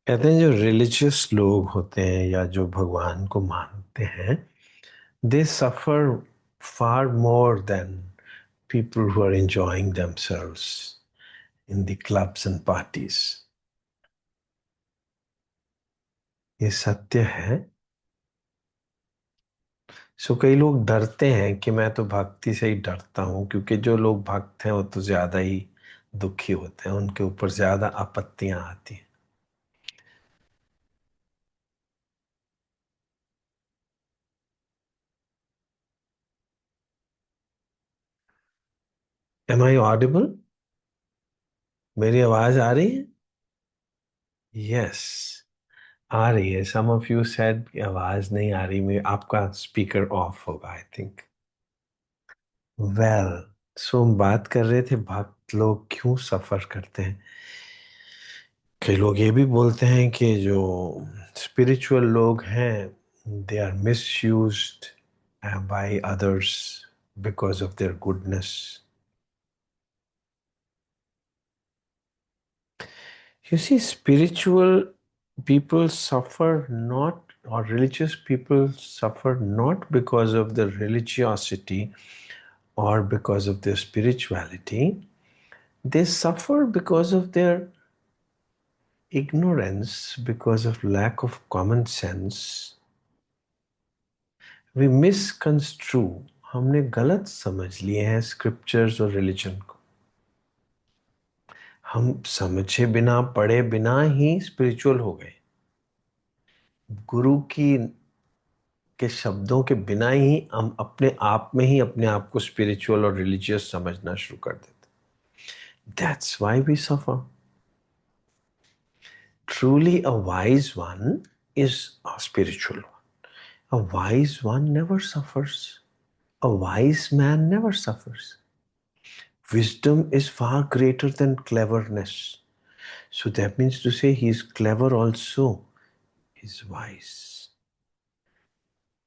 कहते हैं जो रिलीजियस लोग होते हैं या जो भगवान को मानते हैं, they suffer far more then people who are enjoying themselves in the clubs and parties. ये सत्य है। सो कई लोग डरते हैं कि मैं तो भक्ति से ही डरता हूँ, क्योंकि जो लोग भक्त हैं वो तो ज्यादा ही दुखी होते हैं, उनके ऊपर ज्यादा आपत्तियां आती हैं। Am I audible? मेरी आवाज आ रही है? यस, आ रही है। सम ऑफ यू सेड आवाज नहीं आ रही। मैं आपका स्पीकर ऑफ होगा, आई थिंक। वेल, सो हम बात कर रहे थे भक्त लोग क्यों सफर करते हैं। कई लोग ये भी बोलते हैं कि जो स्पिरिचुअल लोग हैं, they are misused by others because of their goodness. You see, spiritual people suffer not, or religious people suffer not because of their religiosity or because of their spirituality. They suffer because of their ignorance, because of lack of common sense. We misconstrue, हमने गलत समझ लिए हैं scriptures और religion को। हम समझे बिना, पढ़े बिना ही स्पिरिचुअल हो गए। गुरु की के शब्दों के बिना ही हम अपने आप में ही अपने आप को स्पिरिचुअल और रिलीजियस समझना शुरू कर देते। That's why we suffer. Truly a wise one is a spiritual one. A wise one never suffers. A wise man never suffers. Wisdom is far greater than cleverness. So that means to say he is clever also. He's wise.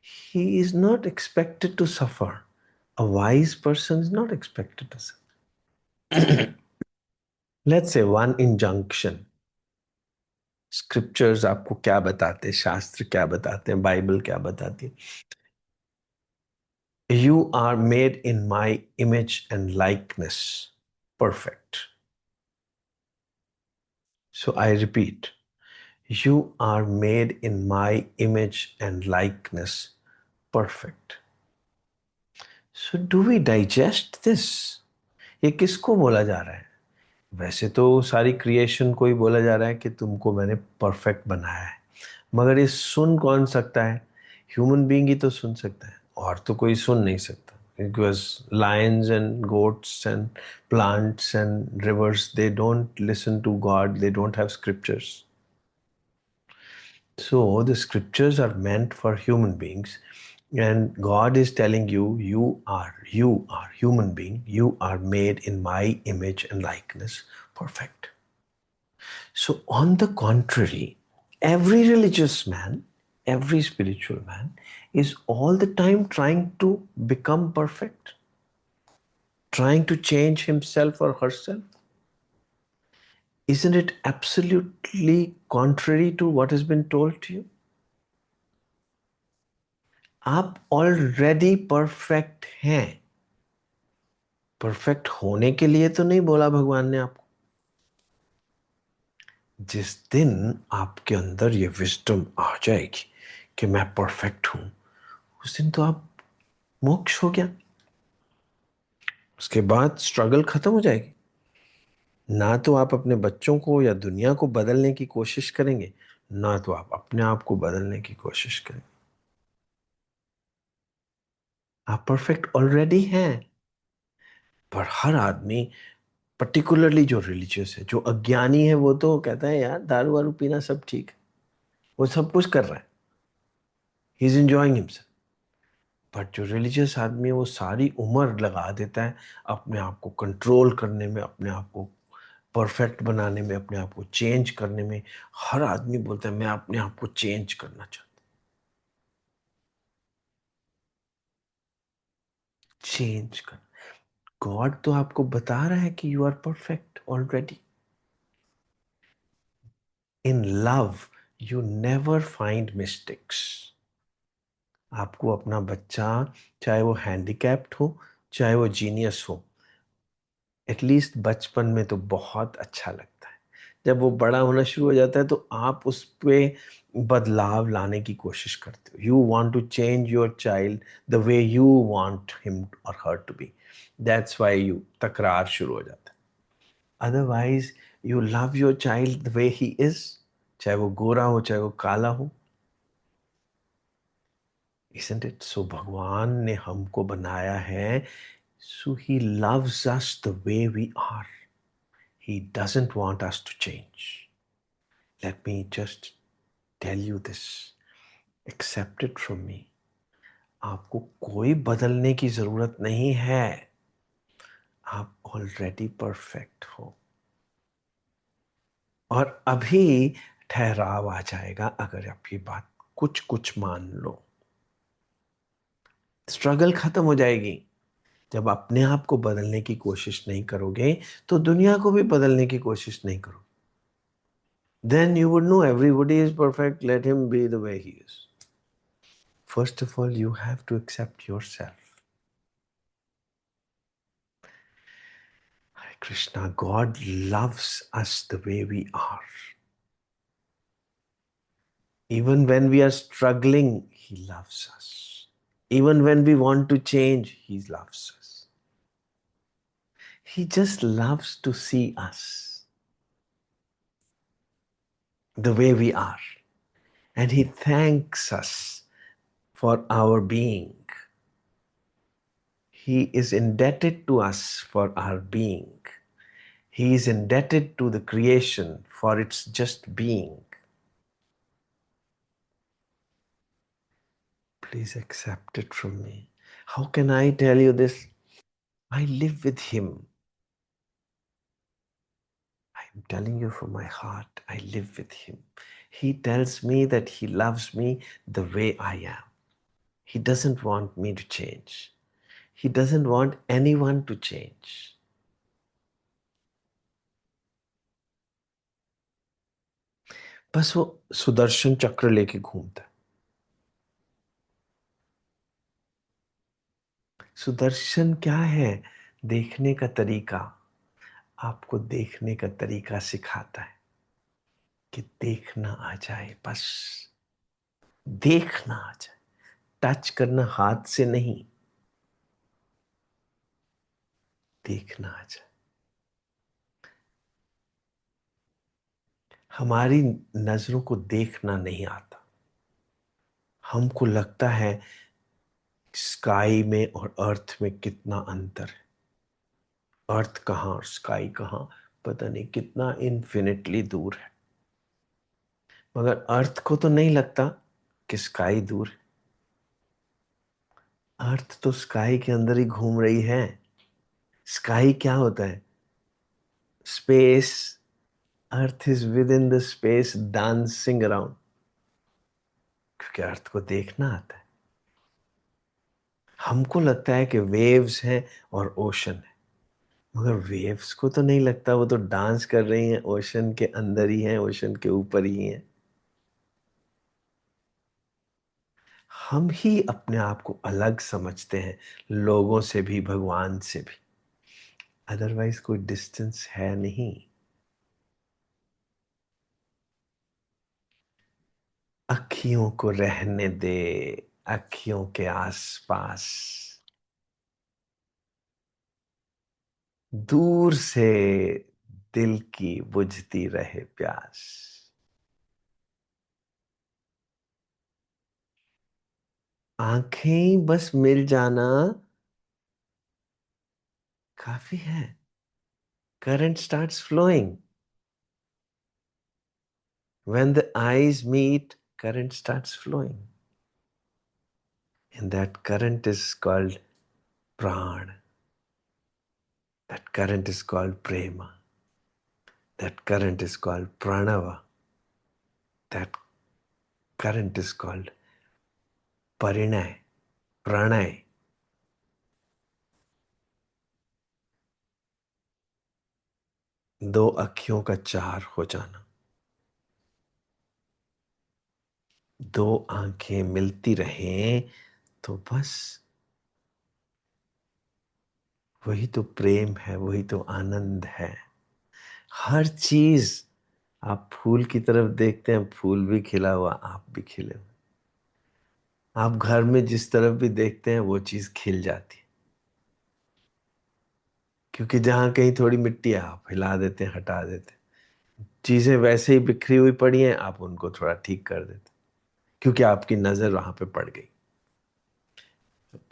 He is not expected to suffer. A wise person is not expected to suffer. Let's say one injunction. Scriptures आपको क्या बताते हैं, शास्त्र क्या बताते हैं, Bible क्या बताती है? You are made in my image and likeness. Perfect. So I repeat, you are made in my image and likeness. Perfect. So do we digest this? ये किसको बोला जा रहा है? वैसे तो सारी क्रिएशन को ही बोला जा रहा है कि तुमको मैंने परफेक्ट बनाया है, मगर ये सुन कौन सकता है? ह्यूमन बीइंग ही तो सुन सकता है, और तो कोई सुन नहीं सकता। Because lions and goats and plants and rivers, they don't listen to God, they don't have scriptures. So the scriptures are meant for human beings, and God is telling you, you are human being, you are made in my image and likeness. Perfect. So on the contrary, every religious man, every spiritual man is all the time trying to become perfect, trying to change himself or herself. Isn't it absolutely contrary to what has been told to you? आप already perfect हैं। Perfect होने के लिए तो नहीं बोला भगवान ने आपको। जिस दिन आपके अंदर ये विजडम आ जाएगी कि मैं परफेक्ट हूं, उस दिन तो आप मोक्ष हो गया। उसके बाद स्ट्रगल खत्म हो जाएगी। ना तो आप अपने बच्चों को या दुनिया को बदलने की कोशिश करेंगे, ना तो आप अपने आप को बदलने की कोशिश करेंगे। आप परफेक्ट ऑलरेडी हैं। पर हर आदमी, पर्टिकुलरली जो रिलीजियस है, जो अज्ञानी है, वो तो कहता है यार दारू वारू पीना सब ठीक है, वो सब कुछ कर रहा है, he is enjoying himself. But जो रिलीजियस आदमी है वो सारी उम्र लगा देता है अपने आप को कंट्रोल करने में, अपने आप को परफेक्ट बनाने में, अपने आप को चेंज करने में। हर आदमी बोलता है मैं अपने आप को चेंज करना चाहता हूँ, चेंज कर। गॉड तो आपको बता रहा है कि you are perfect already. In love you never find mistakes. आपको अपना बच्चा, चाहे वो हैंडीकैप्ड हो चाहे वो जीनियस हो, एटलीस्ट बचपन में तो बहुत अच्छा लगता है। जब वो बड़ा होना शुरू हो जाता है तो आप उस पे बदलाव लाने की कोशिश करते हो। You want to change your child the way you want him और her to be. That's why you तकरार शुरू हो जाता है। Otherwise you love your child the way he is, चाहे वो गोरा हो चाहे वो काला हो। Isn't it? So भगवान ने हमको बनाया है, so he loves us the way we are. He doesn't want us to change. Let me just tell you this. Accept it from me. आपको कोई बदलने की जरूरत नहीं है। आप ऑलरेडी परफेक्ट हो। और अभी ठहराव आ जाएगा अगर आप ये बात कुछ कुछ मान लो। स्ट्रगल खत्म हो जाएगी। जब अपने आप को बदलने की कोशिश नहीं करोगे तो दुनिया को भी बदलने की कोशिश नहीं करोगे। Then you would know everybody is perfect, let him be the way he is. First of all, you have to accept yourself. Hare Krishna, God loves us the way we are. Even when we are struggling, He loves us. Even when we want to change, He loves us. He just loves to see us the way we are. And He thanks us for our being. He is indebted to us for our being. He is indebted to the creation for its just being. Please accept it from me. How can I tell you this? I live with Him. I'm telling you from my heart, I live with Him. He tells me that He loves me the way I am. He doesn't want me to change. He doesn't want anyone to change. बस वो सुदर्शन चक्र लेके घूमता है। सुदर्शन क्या है? देखने का तरीका। आपको देखने का तरीका सिखाता है कि देखना आ जाए, बस देखना आ जाए। टच करना हाथ से नहीं, देखना आ जाए। हमारी नजरों को देखना नहीं आता। हमको लगता है स्काई में और अर्थ में कितना अंतर है। अर्थ कहाँ और स्काई कहाँ, पता नहीं कितना इन्फिनिटली दूर है। मगर अर्थ को तो नहीं लगता कि स्काई दूर है। अर्थ तो स्काई के अंदर ही घूम रही है। स्काई क्या होता है? Space. Earth is with in the space dancing around. क्योंकि अर्थ को देखना आता है। हमको लगता है कि वेव्स हैं और ओशन है, मगर वेव्स को तो नहीं लगता, वो तो डांस कर रही हैं, ओशन के अंदर ही हैं, ओशन के ऊपर ही हैं। हम ही अपने आप को अलग समझते हैं, लोगों से भी भगवान से भी। अदरवाइज कोई डिस्टेंस है नहीं। अखियों को रहने दे अखियों के आसपास। दूर से दिल की बुझती रहे प्यास। आंखें बस मिल जाना काफी है। Current starts flowing. When the eyes meet, current starts flowing. And that current is called pran. That current is called prema. That current is called pranava. That current is called parinay, pranay. दो अखियों का चार हो जाना। दो आंखें मिलती रहें तो बस वही तो प्रेम है, वही तो आनंद है। हर चीज, आप फूल की तरफ देखते हैं, फूल भी खिला हुआ, आप भी खिले हुए। आप घर में जिस तरफ भी देखते हैं वो चीज खिल जाती है, क्योंकि जहां कहीं थोड़ी मिट्टी है आप हिला देते हैं, हटा देते हैं। चीजें वैसे ही बिखरी हुई पड़ी हैं, आप उनको थोड़ा ठीक कर देते हैं, क्योंकि आपकी नजर वहां पे पड़ गई।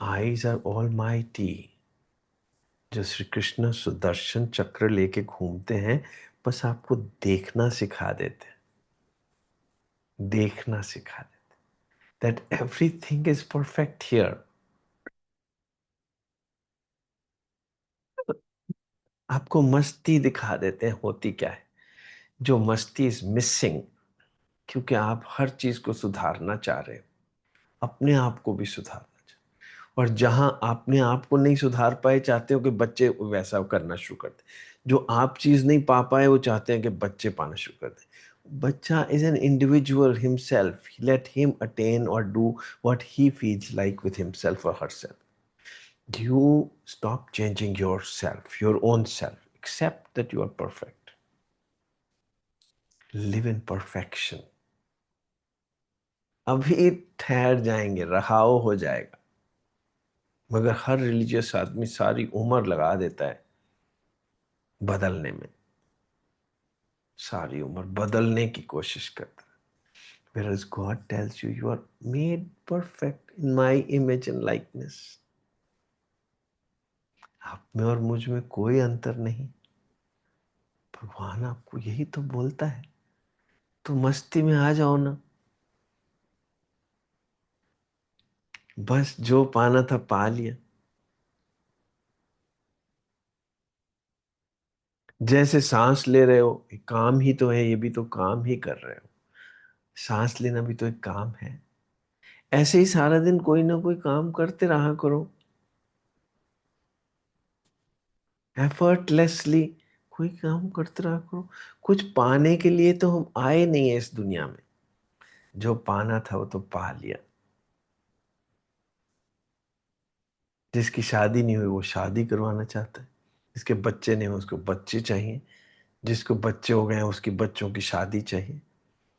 Eyes are almighty. जो श्री कृष्ण सुदर्शन चक्र लेके घूमते हैं, बस आपको देखना सिखा देते हैं, देखना सिखा देते हैं that everything is perfect here. आपको मस्ती दिखा देते हैं होती क्या है। जो मस्ती इज मिसिंग, क्योंकि आप हर चीज को सुधारना चाह रहे हो, अपने आप को भी सुधारना चाह रहे हो। और जहां आपने आप को नहीं सुधार पाए, चाहते हो कि बच्चे वैसा करना शुरू कर दें। जो आप चीज नहीं पा पाए, वो चाहते हैं कि बच्चे पाना शुरू कर दें। बच्चा is an individual himself, let him attain और do what he feels like with himself और herself. You stop changing yourself, your own self. Accept that you are perfect. Live in perfection. अभी ठहर जाएंगे, रहाओ हो जाएगा। मगर हर रिलीजियस आदमी सारी उम्र लगा देता है बदलने में, सारी उम्र बदलने की कोशिश करता है। Whereas God tells you, you are made perfect in my image and likeness. आप में और मुझ में कोई अंतर नहीं। भगवान आपको यही तो बोलता है, तो मस्ती में आ जाओ ना। बस जो पाना था पा लिया। जैसे सांस ले रहे हो, एक काम ही तो है, ये भी तो काम ही कर रहे हो। सांस लेना भी तो एक काम है। ऐसे ही सारा दिन कोई ना कोई काम करते रहा करो, एफर्टलेसली कोई काम करते रहा करो। कुछ पाने के लिए तो हम आए नहीं है इस दुनिया में। जो पाना था वो तो पा लिया। जिसकी शादी नहीं हुई वो शादी करवाना चाहता है, जिसके बच्चे नहीं हुए उसको बच्चे चाहिए, जिसको बच्चे हो गए हैं उसकी बच्चों की शादी चाहिए,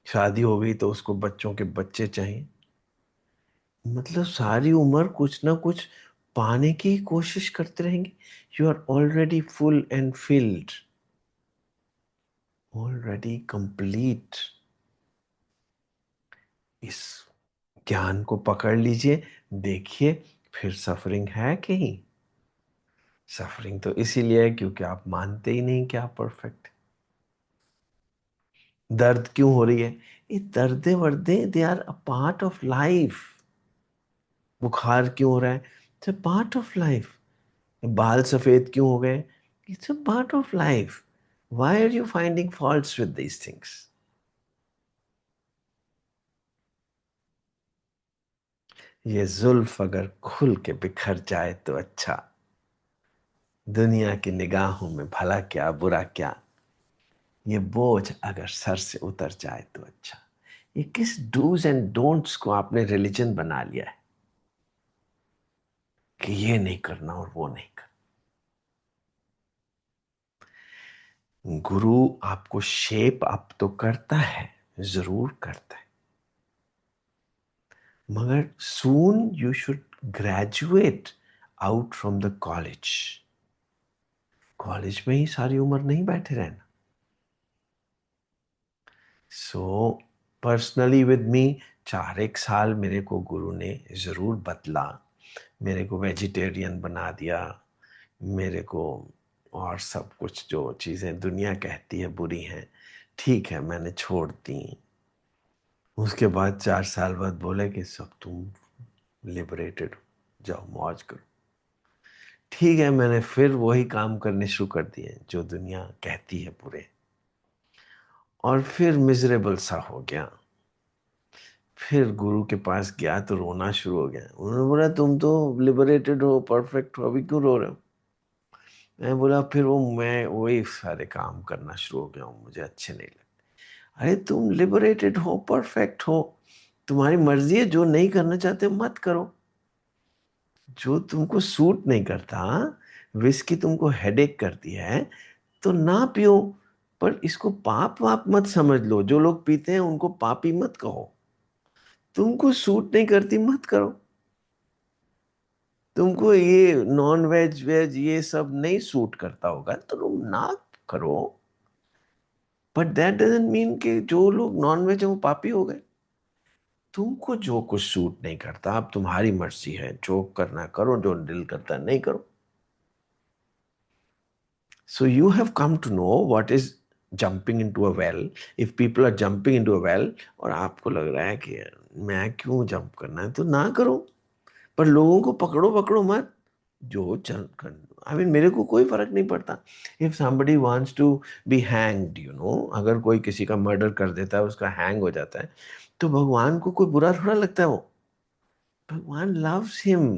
शादी हो गई तो उसको बच्चों के बच्चे चाहिए। मतलब सारी उम्र कुछ ना कुछ पाने की कोशिश करते रहेंगे। You are already full and filled, already complete. इस ज्ञान को पकड़ लीजिए, देखिए। फिर सफरिंग है कहीं? सफरिंग तो इसीलिए है क्योंकि आप मानते ही नहीं कि आप परफेक्ट। दर्द क्यों हो रही है? ये दर्दे वर्दे they are a part of life. बुखार क्यों हो रहा है? It's a part of life. बाल सफेद क्यों हो गए? It's a part of life. Why are you finding faults with these things? ये जुल्फ अगर खुल के बिखर जाए तो अच्छा। दुनिया की निगाहों में भला क्या बुरा क्या, ये बोझ अगर सर से उतर जाए तो अच्छा। ये किस डूज एंड डोंट्स को आपने रिलीजन बना लिया है कि ये नहीं करना और वो नहीं करना। गुरु आपको शेप अप तो करता है, जरूर करता है, मगर soon you should graduate out from the college. College में ही सारी उम्र नहीं बैठे रहना। सो पर्सनली विद मी, 4 एक साल मेरे को गुरु ने ज़रूर बदला। मेरे को वेजिटेरियन बना दिया, मेरे को और सब कुछ जो चीज़ें दुनिया कहती है बुरी हैं, ठीक है मैंने छोड़ दी। उसके बाद 4 साल बाद बोले कि सब तुम लिबरेटेड हो, जाओ मौज करो। ठीक है, मैंने फिर वही काम करने शुरू कर दिए जो दुनिया कहती है बुरे। और फिर मिजरेबल सा हो गया। फिर गुरु के पास गया तो रोना शुरू हो गया। उन्होंने बोला तुम तो लिबरेटेड हो, परफेक्ट हो, अभी क्यों रो रहे हो? मैं बोला फिर वो मैं वही सारे काम करना शुरू हो गया हूँ, मुझे अच्छे नहीं लगते। अरे तुम लिबरेटेड हो, परफेक्ट हो, तुम्हारी मर्जी है, जो नहीं करना चाहते मत करो। जो तुमको सूट नहीं करता, विस्की तुमको हेडेक करती है, तो ना पियो। पर इसको पाप वाप मत समझ लो। जो लोग पीते हैं उनको पापी मत कहो। तुमको सूट नहीं करती मत करो। तुमको ये नॉन वेज वेज ये सब नहीं सूट करता होगा तो तुम ना करो। बट दैट डजंट मीन कि जो लोग नॉन वेज है वो पापी हो गए। तुमको जो कुछ सूट नहीं करता, अब तुम्हारी मर्जी है, जो करना करो, जो दिल करता नहीं करो। So you have come to know what is jumping into a well. If people are jumping into a well और आपको लग रहा है कि मैं क्यों जंप करना है, तो ना करो। पर लोगों को पकड़ो पकड़ो मत। जो चल कर, आई मीन मेरे को कोई फर्क नहीं पड़ता। If somebody wants to be hanged, अगर कोई किसी का मर्डर कर देता है, उसका हैंग हो जाता है, तो भगवान को कोई बुरा थोड़ा लगता है वो। भगवान loves him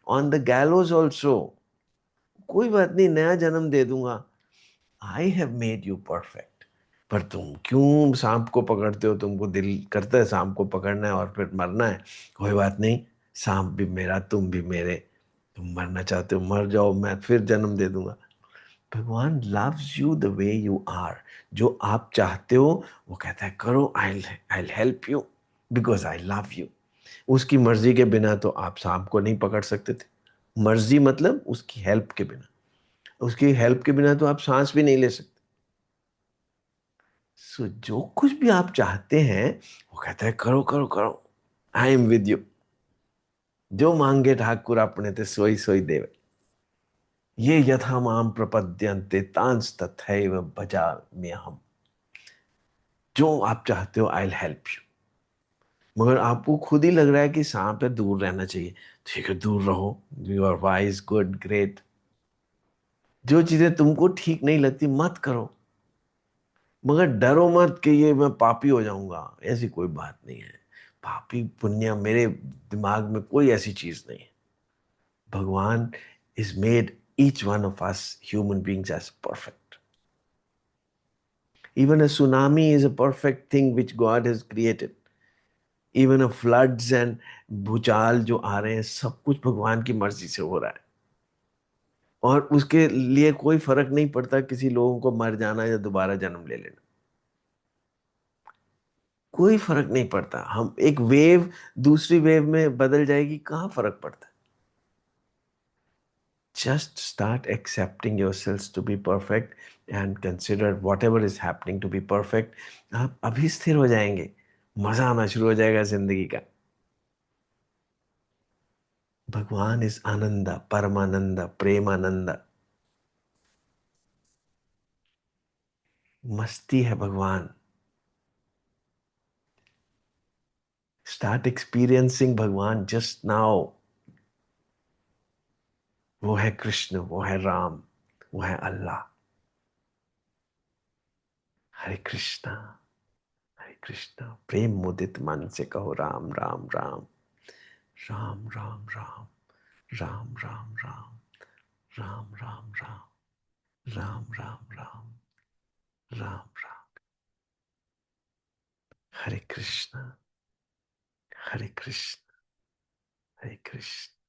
on the gallows also। कोई बात नहीं, नया जन्म दे दूंगा। I have made you perfect. पर तुम क्यों सांप को पकड़ते हो? तुमको दिल करता है सांप को पकड़ना है और फिर मरना है। कोई बात नहीं, सांप भी मेरा, तुम भी मेरे। तुम मरना चाहते हो मर जाओ, मैं फिर जन्म दे दूंगा। भगवान loves you the way you are. जो आप चाहते हो वो कहता है करो, I I help you because I love you. उसकी मर्जी के बिना तो आप सांप को नहीं पकड़ सकते थे। मर्जी मतलब उसकी हेल्प के बिना। उसकी हेल्प के बिना तो आप सांस भी नहीं ले सकते। सो जो कुछ भी आप चाहते हैं वो कहता है करो करो करो, आई एम विद यू। जो मांगे ठाकुर अपने ते सोई सोई देवे। ये यथा माम प्रपद्यन्ते तांस तथैव भजाम्य हम। जो आप चाहते हो आई विल हेल्प यू। मगर आपको खुद ही लग रहा है कि सांप है, दूर रहना चाहिए। ठीक है, दूर रहो। You are wise, good, great. जो चीजें तुमको ठीक नहीं लगती मत करो। मगर डरो मत कि ये मैं पापी हो जाऊंगा, ऐसी कोई बात नहीं है। पापी पुण्य मेरे दिमाग में कोई ऐसी चीज नहीं है। भगवान is made each one of us human beings as perfect. Even a tsunami is a perfect thing which God has created. Even a floods and भूचाल जो आ रहे हैं, सब कुछ भगवान की मर्जी से हो रहा है। और उसके लिए कोई फर्क नहीं पड़ता किसी लोगों को मर जाना या दोबारा जन्म ले लेना। कोई फर्क नहीं पड़ता। हम एक वेव दूसरी वेव में बदल जाएगी, कहाँ फर्क पड़ता है। Just start accepting yourselves to be perfect and consider whatever is happening to be perfect. आप अभी स्थिर हो जाएंगे, मजा आना शुरू हो जाएगा जिंदगी का। भगवान इज आनंद, परमानंद, प्रेमानंद। मस्ती है भगवान। स्टार्ट एक्सपीरियंसिंग भगवान जस्ट नाउ। वो है कृष्ण, वो है राम, वो है अल्लाह। हरे कृष्णा, हरे कृष्णा। प्रेम मुदित मन से कहो राम राम राम, राम राम राम, राम राम राम, राम राम राम, राम राम राम, राम राम। हरे कृष्णा, हरे कृष्णा, हरे कृष्ण।